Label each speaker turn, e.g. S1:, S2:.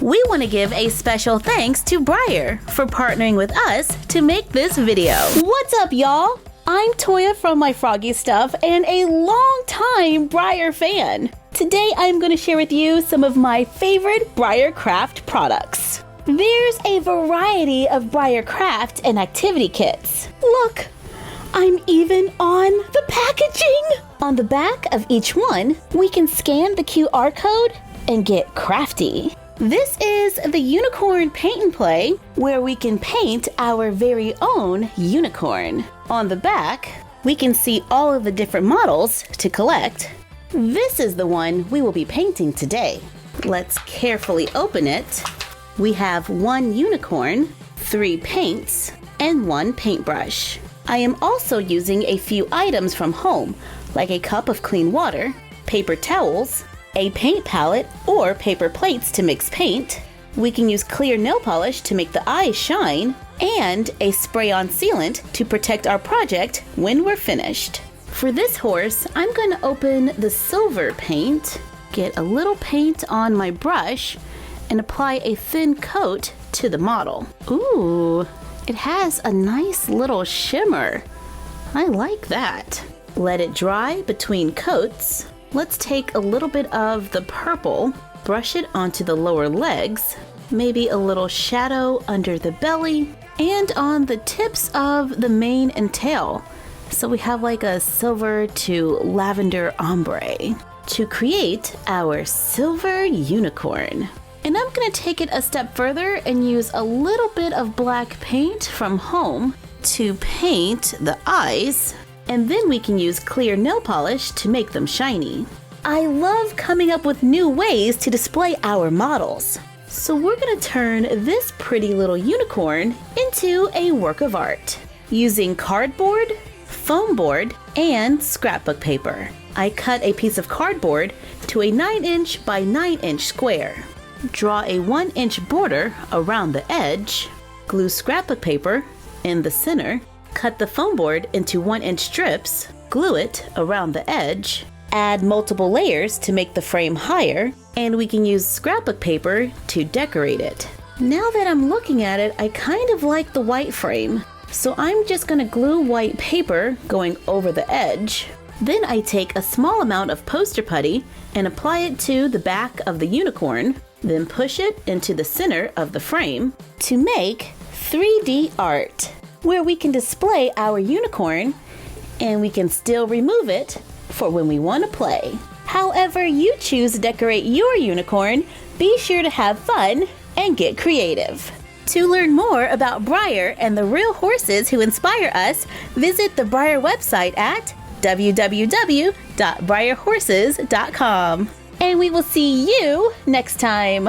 S1: We want to give a special thanks to Breyer for partnering with us to make this video. What's up, y'all? I'm Toya from MyFroggyStuff and a long-time Breyer fan. Today, I'm going to share with you some of my favorite Breyer Craft products. There's a variety of Breyer Craft and activity kits. Look, I'm even on the packaging. On the back of each one, we can scan the QR code and get crafty. This is the Unicorn Paint and Play, where we can paint our very own unicorn. On the back, we can see all of the different models to collect. This is the one we will be painting today. Let's carefully open it. We have 1 unicorn, 3 paints, and 1 paintbrush. I am also using a few items from home, like a cup of clean water, paper towels, a paint palette or paper plates to mix paint. We can use clear nail polish to make the eyes shine, and a spray-on sealant to protect our project when we're finished. For this horse, I'm going to open the silver paint, get a little paint on my brush, and apply a thin coat to the model. Ooh, it has a nice little shimmer. I like that. Let it dry between coats. Let's take a little bit of the purple, brush it onto the lower legs, maybe a little shadow under the belly, and on the tips of the mane and tail. So we have like a silver to lavender ombre to create our silver unicorn. And I'm going to take it a step further and use a little bit of black paint from home to paint the eyes, and then we can use clear nail polish to make them shiny. I love coming up with new ways to display our models. So we're going to turn this pretty little unicorn into a work of art using cardboard, foam board, and scrapbook paper. I cut a piece of cardboard to a 9" by 9" square. Draw a 1" border around the edge, glue scrapbook paper in the center, cut the foam board into 1" strips, glue it around the edge, add multiple layers to make the frame higher, and we can use scrapbook paper to decorate it. Now that I'm looking at it, I kind of like the white frame, so I'm just going to glue white paper going over the edge. Then I take a small amount of poster putty and apply it to the back of the unicorn, then push it into the center of the frame to make 3D art, where we can display our unicorn and we can still remove it for when we want to play. However you choose to decorate your unicorn, be sure to have fun and get creative. To learn more about Breyer and the real horses who inspire us, visit the Breyer website at www.breyerhorses.com. And we will see you next time.